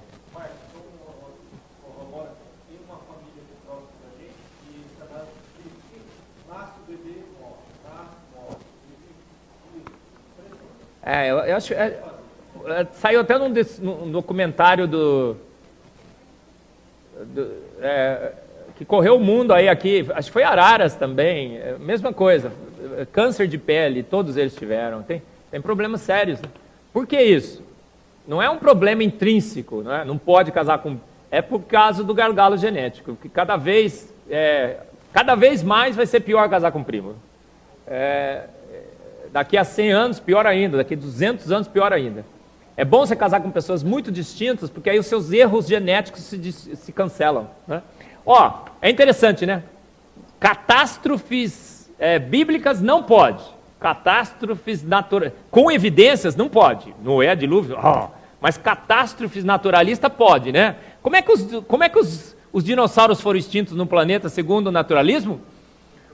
Tem uma família aqui próxima da gente que nasce o bebê e morre. Eu acho saiu até num documentário que correu o mundo aí aqui, acho que foi Araras também, mesma coisa, câncer de pele, todos eles tiveram, tem problemas sérios. Né? Por que isso? Não é um problema intrínseco, não pode casar com... É por causa do gargalo genético, que cada vez mais vai ser pior casar com primo. Daqui a 100 anos, pior ainda, daqui a 200 anos, pior ainda. É bom você casar com pessoas muito distintas, porque aí os seus erros genéticos se cancelam. Né? É interessante, né? Catástrofes bíblicas não pode. Catástrofes naturais, com evidências, não pode. Noé, dilúvio, mas catástrofes naturalistas pode, né? Como é que os dinossauros foram extintos no planeta, segundo o naturalismo?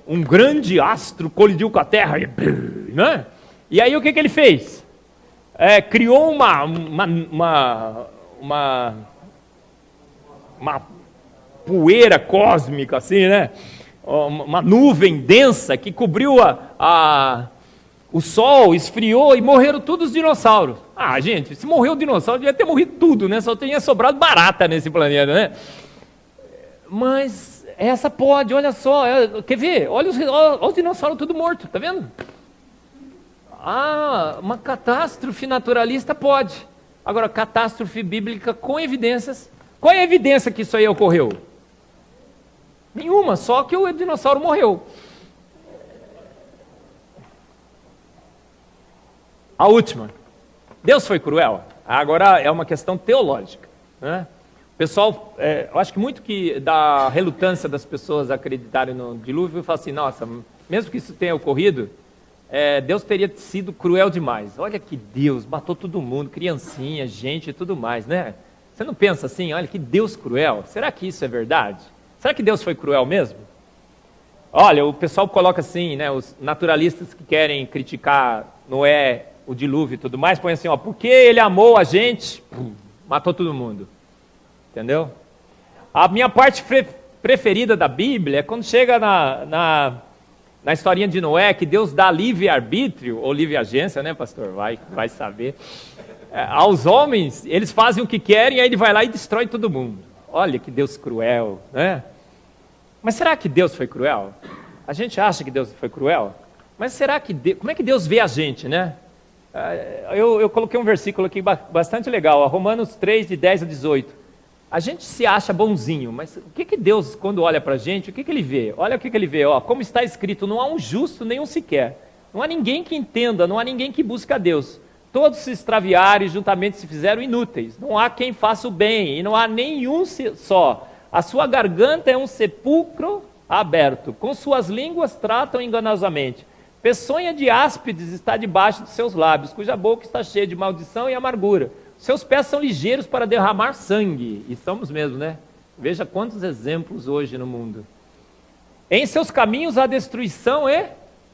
Um grande astro colidiu com a Terra, né? E aí o que ele fez? Criou uma poeira cósmica, assim, né? Uma nuvem densa que cobriu o Sol, esfriou e morreram todos os dinossauros. Gente, se morreu o dinossauro, devia ter morrido tudo, né? Só tinha sobrado barata nesse planeta, né? Mas essa pode, olha só, quer ver? Olha os dinossauros tudo morto, tá vendo? Uma catástrofe naturalista pode. Agora, catástrofe bíblica com evidências. Qual é a evidência que isso aí ocorreu? Nenhuma, só que o dinossauro morreu. A última. Deus foi cruel? Agora é uma questão teológica. Né? O pessoal, eu acho que muito da relutância das pessoas acreditarem no dilúvio, fala assim, nossa, mesmo que isso tenha ocorrido, Deus teria sido cruel demais. Olha que Deus, matou todo mundo, criancinha, gente e tudo mais, né? Você não pensa assim, olha que Deus cruel? Será que isso é verdade? Será que Deus foi cruel mesmo? Olha, o pessoal coloca assim, né? Os naturalistas que querem criticar Noé, o dilúvio e tudo mais, põe assim, porque ele amou a gente, matou todo mundo. Entendeu? A minha parte preferida da Bíblia é quando chega na historinha de Noé, que Deus dá livre-arbítrio, ou livre-agência, né, pastor? Vai saber. Aos homens, eles fazem o que querem, aí ele vai lá e destrói todo mundo. Olha que Deus cruel, né? Mas será que Deus foi cruel? A gente acha que Deus foi cruel? Mas será que como é que Deus vê a gente, né? Eu coloquei um versículo aqui bastante legal, Romanos 3, de 10 a 18. A gente se acha bonzinho, mas o que Deus, quando olha para a gente, o que ele vê? Olha o que ele vê, como está escrito, não há um justo, nenhum sequer. Não há ninguém que entenda, não há ninguém que busque a Deus. Todos se extraviaram e juntamente se fizeram inúteis. Não há quem faça o bem, e não há nenhum só. A sua garganta é um sepulcro aberto. Com suas línguas tratam enganosamente. Peçonha de áspides está debaixo de seus lábios, cuja boca está cheia de maldição e amargura. Seus pés são ligeiros para derramar sangue. E somos mesmo, né? Veja quantos exemplos hoje no mundo. Em seus caminhos há destruição e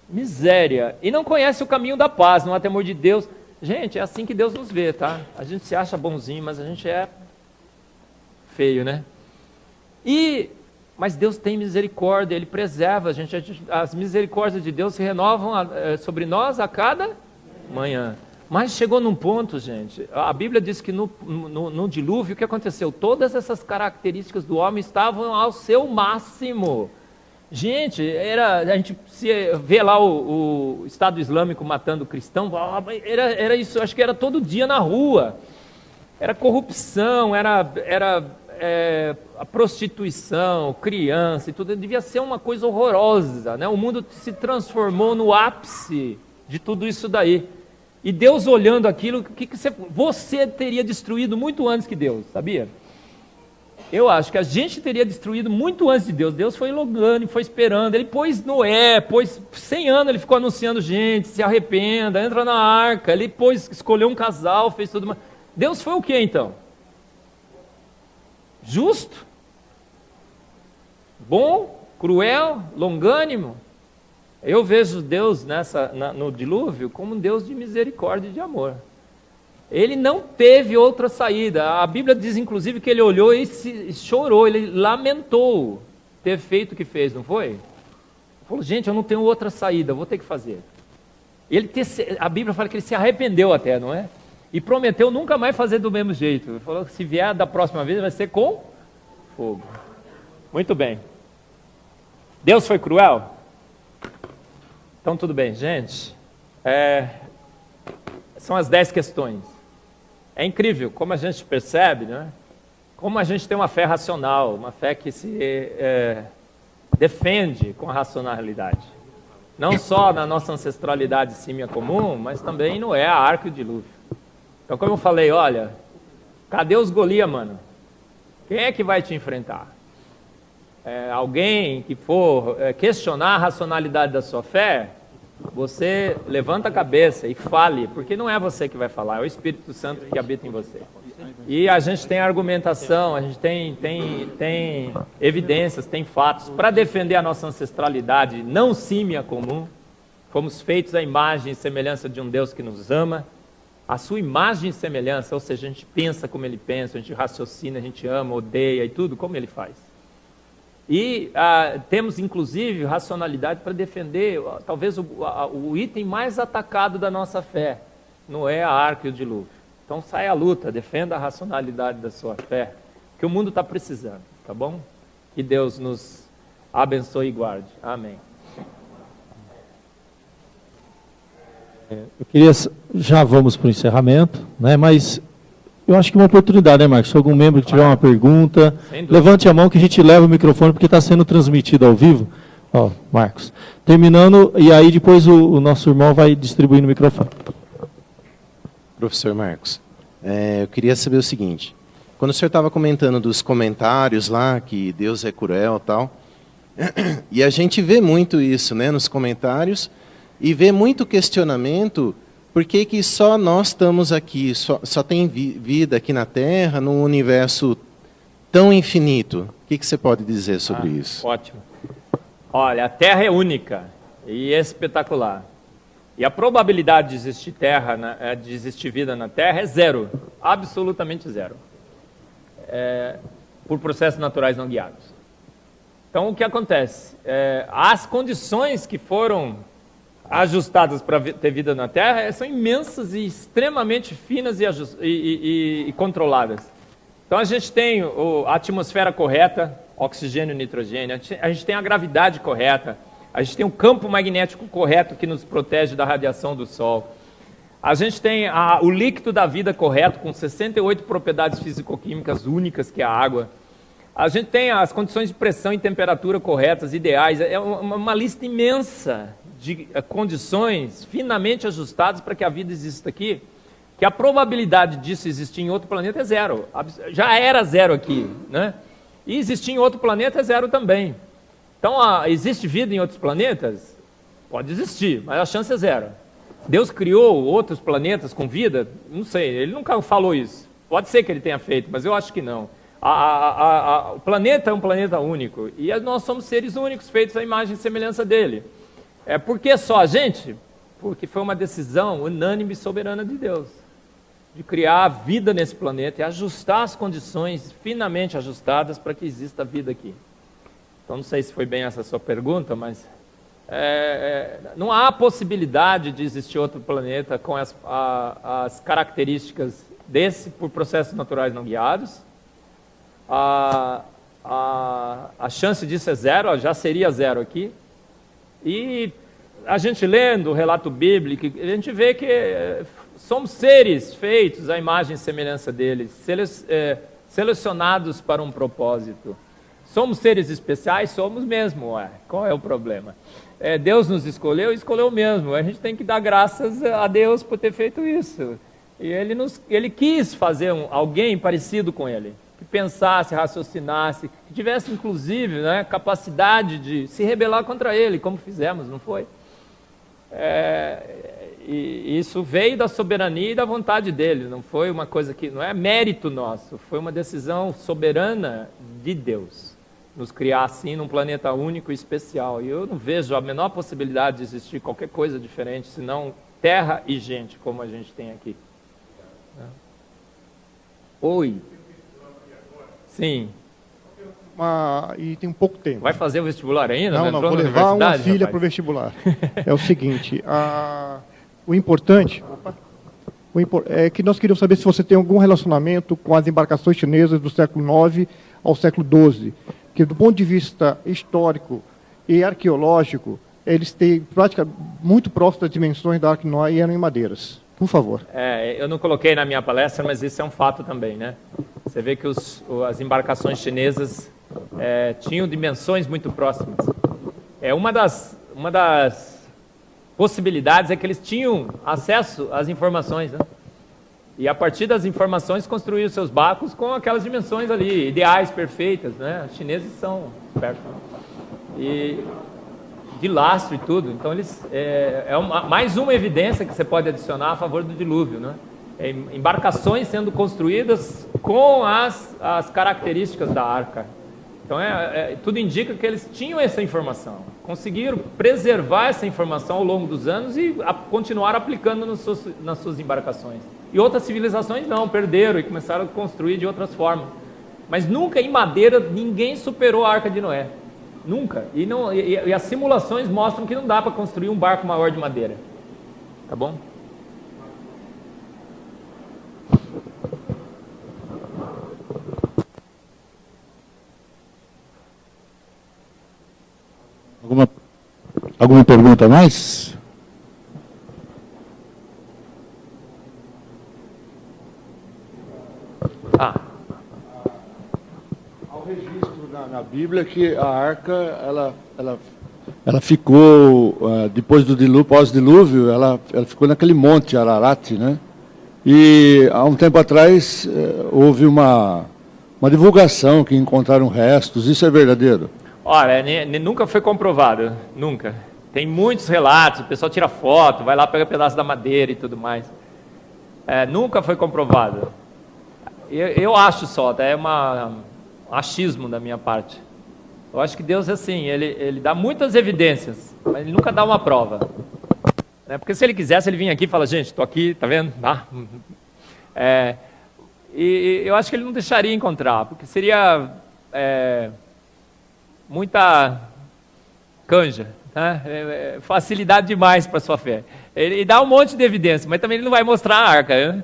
miséria. E não conhece o caminho da paz, não há temor de Deus. Gente, é assim que Deus nos vê, tá? A gente se acha bonzinho, mas a gente é feio, né? Mas Deus tem misericórdia, Ele preserva a gente. As misericórdias de Deus se renovam sobre nós a cada manhã. Mas chegou num ponto, gente, a Bíblia diz que no dilúvio, o que aconteceu? Todas essas características do homem estavam ao seu máximo. Gente, a gente se vê lá o Estado Islâmico matando cristão, era isso, acho que era todo dia na rua. Era corrupção, era a prostituição, criança e tudo, devia ser uma coisa horrorosa, né? O mundo se transformou no ápice de tudo isso daí. E Deus olhando aquilo, você teria destruído muito antes que Deus, sabia? Eu acho que a gente teria destruído muito antes de Deus. Deus foi longando, foi esperando. Ele pôs Noé, 100 anos ele ficou anunciando gente, se arrependa, entra na arca. Ele escolheu um casal, fez tudo mais. Deus foi o que então? Justo? Bom? Cruel? Longânimo? Eu vejo Deus no dilúvio como um Deus de misericórdia e de amor. Ele não teve outra saída. A Bíblia diz, inclusive, que ele olhou e chorou, ele lamentou ter feito o que fez, não foi? Ele falou, gente, eu não tenho outra saída, vou ter que fazer. A Bíblia fala que ele se arrependeu até, não é? E prometeu nunca mais fazer do mesmo jeito. Ele falou que se vier da próxima vez vai ser com fogo. Muito bem. Deus foi cruel? Então tudo bem, gente. São as 10 questões. É incrível como a gente percebe, né? Como a gente tem uma fé racional, uma fé que se defende com a racionalidade. Não só na nossa ancestralidade símia comum, mas também no a arca e o dilúvio. Então, como eu falei, olha, cadê os Golias, mano? Quem é que vai te enfrentar? Alguém que for questionar a racionalidade da sua fé, você levanta a cabeça e fale, porque não é você que vai falar, é o Espírito Santo que habita em você. E a gente tem argumentação, a gente tem evidências, tem fatos para defender a nossa ancestralidade não símia comum. Fomos feitos à imagem e semelhança de um Deus que nos ama. A sua imagem e semelhança, ou seja, a gente pensa como ele pensa, a gente raciocina, a gente ama, odeia e tudo como ele faz. E temos, inclusive, racionalidade para defender, talvez, o item mais atacado da nossa fé, não é a arca e o dilúvio. Então, sai à luta, defenda a racionalidade da sua fé, que o mundo está precisando, tá bom? Que Deus nos abençoe e guarde. Amém. Eu queria, já vamos para o encerramento, né? Mas eu acho que uma oportunidade, né, Marcos? Se algum membro que tiver uma pergunta, levante a mão que a gente leva o microfone, porque está sendo transmitido ao vivo. Ó, Marcos. Terminando, e aí depois o nosso irmão vai distribuindo o microfone. Professor Marcos, eu queria saber o seguinte. Quando o senhor estava comentando dos comentários lá, que Deus é cruel e tal, e a gente vê muito isso, né, nos comentários, e vê muito questionamento, por que que só nós estamos aqui, só tem vida aqui na Terra, num universo tão infinito? O que você pode dizer sobre isso? Ótimo. Olha, a Terra é única e espetacular. E a probabilidade de existir vida na Terra é zero, absolutamente zero. Por processos naturais não guiados. Então, o que acontece? As condições que foram ajustadas para ter vida na Terra são imensas e extremamente finas e controladas. Então, a gente tem a atmosfera correta, oxigênio e nitrogênio, a gente tem a gravidade correta, a gente tem o campo magnético correto que nos protege da radiação do Sol. A gente tem o líquido da vida correto, com 68 propriedades físico-químicas únicas, que é a água. A gente tem as condições de pressão e temperatura corretas, ideais. É uma lista imensa de condições finamente ajustadas para que a vida exista aqui, que a probabilidade disso existir em outro planeta é zero. Já era zero aqui, né? E existir em outro planeta é zero também. Então, existe vida em outros planetas? Pode existir, mas a chance é zero. Deus criou outros planetas com vida? Não sei, ele nunca falou isso. Pode ser que ele tenha feito, mas eu acho que não. O planeta é um planeta único, e nós somos seres únicos, feitos à imagem e semelhança dele. Por que só a gente? Porque foi uma decisão unânime e soberana de Deus, de criar a vida nesse planeta e ajustar as condições finamente ajustadas para que exista vida aqui. Então, não sei se foi bem essa a sua pergunta, mas Não há possibilidade de existir outro planeta com as características desse por processos naturais não guiados. A chance disso é zero, já seria zero aqui. E a gente lendo o relato bíblico, a gente vê que somos seres feitos à imagem e semelhança deles, selecionados para um propósito. Somos seres especiais? Somos mesmo, qual é o problema? Deus nos escolheu e escolheu mesmo. A gente tem que dar graças a Deus por ter feito isso. E Ele quis fazer alguém parecido com Ele, que pensasse, raciocinasse, que tivesse inclusive capacidade de se rebelar contra Ele, como fizemos, não foi? E isso veio da soberania e da vontade dele, não foi uma coisa que, não é mérito nosso, foi uma decisão soberana de Deus, nos criar assim num planeta único e especial. E eu não vejo a menor possibilidade de existir qualquer coisa diferente, senão terra e gente, como a gente tem aqui. Oi. Sim. E tem um pouco tempo. Vai fazer o vestibular ainda? Não, vou levar uma filha para o vestibular. É o seguinte, o importante é que nós queríamos saber se você tem algum relacionamento com as embarcações chinesas do século IX ao século XII, que do ponto de vista histórico e arqueológico, eles têm praticamente muito próximo das dimensões da Arca de Noé e eram em madeiras. Por favor. Eu não coloquei na minha palestra, mas isso é um fato também, né? Você vê que as embarcações chinesas tinham dimensões muito próximas. Uma das possibilidades é que eles tinham acesso às informações, né? E a partir das informações construíram seus barcos com aquelas dimensões ali, ideais, perfeitas, né? Os chineses são perto, né? E de lastro e tudo. Então mais uma evidência que você pode adicionar a favor do dilúvio, né? Embarcações sendo construídas com as características da arca. Então tudo indica que eles tinham essa informação, conseguiram preservar essa informação ao longo dos anos e continuaram aplicando nas suas embarcações. E outras civilizações não, perderam e começaram a construir de outras formas. Mas nunca em madeira ninguém superou a Arca de Noé. Nunca. E as simulações mostram que não dá para construir um barco maior de madeira. Tá bom? Alguma pergunta a mais? Há um registro na Bíblia que a arca, ela ficou, depois do dilúvio, pós-dilúvio, ela ficou naquele monte Ararat, né? E há um tempo atrás houve uma divulgação que encontraram restos. Isso é verdadeiro? Olha, nunca foi comprovado, nunca. Tem muitos relatos, o pessoal tira foto, vai lá, pega pedaço da madeira e tudo mais. Nunca foi comprovado. Eu acho só, é um achismo da minha parte. Eu acho que Deus é assim, ele dá muitas evidências, mas ele nunca dá uma prova. Porque se ele quisesse, ele vinha aqui e fala, gente, estou aqui, tá vendo? E eu acho que ele não deixaria encontrar, porque seria muita canja, né? Facilidade demais para a sua fé. Ele dá um monte de evidência, mas também ele não vai mostrar a arca.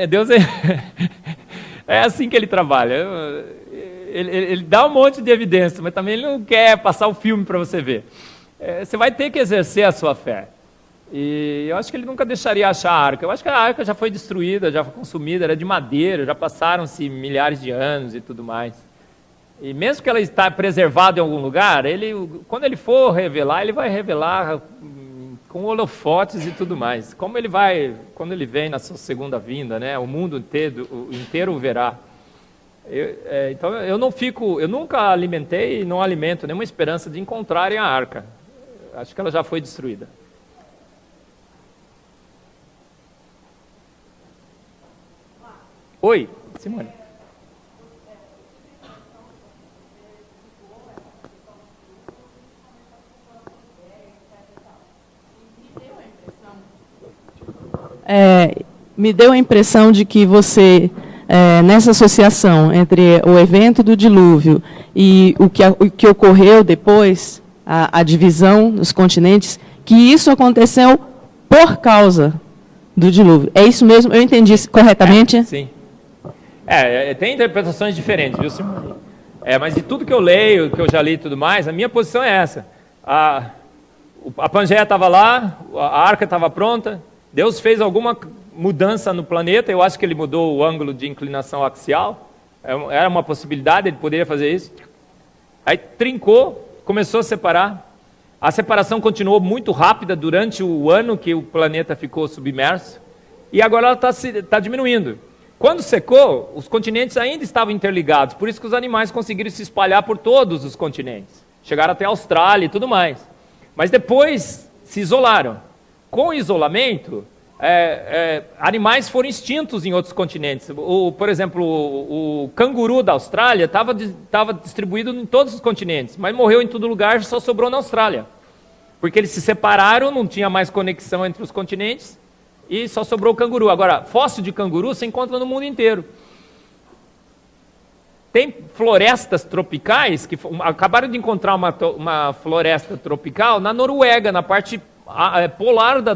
Deus é assim que ele trabalha. Ele dá um monte de evidência, mas também ele não quer passar o filme para você ver. Você vai ter que exercer a sua fé. E eu acho que ele nunca deixaria achar a arca. Eu acho que a arca já foi destruída, já foi consumida, era de madeira, já passaram-se milhares de anos e tudo mais. E mesmo que ela está preservada em algum lugar, quando ele for revelar, ele vai revelar com holofotes e tudo mais. Quando ele vem na sua segunda vinda, né? O mundo inteiro o verá. Então eu nunca alimentei e não alimento nenhuma esperança de encontrarem a arca. Acho que ela já foi destruída. Oi, Simone. Me deu a impressão de que você, nessa associação entre o evento do dilúvio e o que ocorreu depois, a divisão dos continentes, que isso aconteceu por causa do dilúvio. É isso mesmo? Eu entendi corretamente? Sim. Tem interpretações diferentes, viu, Simone? Mas de tudo que eu leio, que eu já li e tudo mais, a minha posição é essa. A Pangeia estava lá, a arca estava pronta, Deus fez alguma mudança no planeta, eu acho que ele mudou o ângulo de inclinação axial, era uma possibilidade, ele poderia fazer isso. Aí trincou, começou a separar. A separação continuou muito rápida durante o ano que o planeta ficou submerso, e agora ela está diminuindo. Quando secou, os continentes ainda estavam interligados, por isso que os animais conseguiram se espalhar por todos os continentes. Chegaram até a Austrália e tudo mais. Mas depois se isolaram. Com o isolamento, animais foram extintos em outros continentes. Por exemplo, o canguru da Austrália estava distribuído em todos os continentes, mas morreu em todo lugar, só sobrou na Austrália. Porque eles se separaram, não tinha mais conexão entre os continentes, e só sobrou o canguru. Agora, fóssil de canguru se encontra no mundo inteiro. Tem florestas tropicais, que acabaram de encontrar uma floresta tropical na Noruega, na parte polar da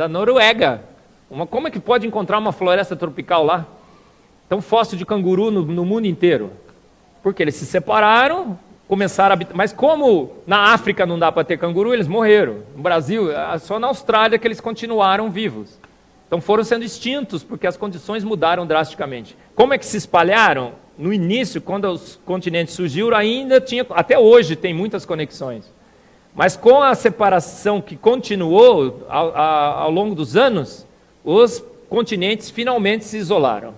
Noruega. Como é que pode encontrar uma floresta tropical lá? Então, fóssil de canguru no mundo inteiro. Porque eles se separaram, começaram a habitar. Mas como na África não dá para ter canguru, eles morreram. No Brasil, só na Austrália que eles continuaram vivos. Então foram sendo extintos, porque as condições mudaram drasticamente. Como é que se espalharam? No início, quando os continentes surgiram, ainda tinha, até hoje tem muitas conexões. Mas com a separação que continuou ao longo dos anos, os continentes finalmente se isolaram.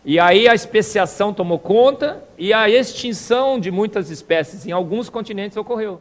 E aí a especiação tomou conta e a extinção de muitas espécies em alguns continentes ocorreu.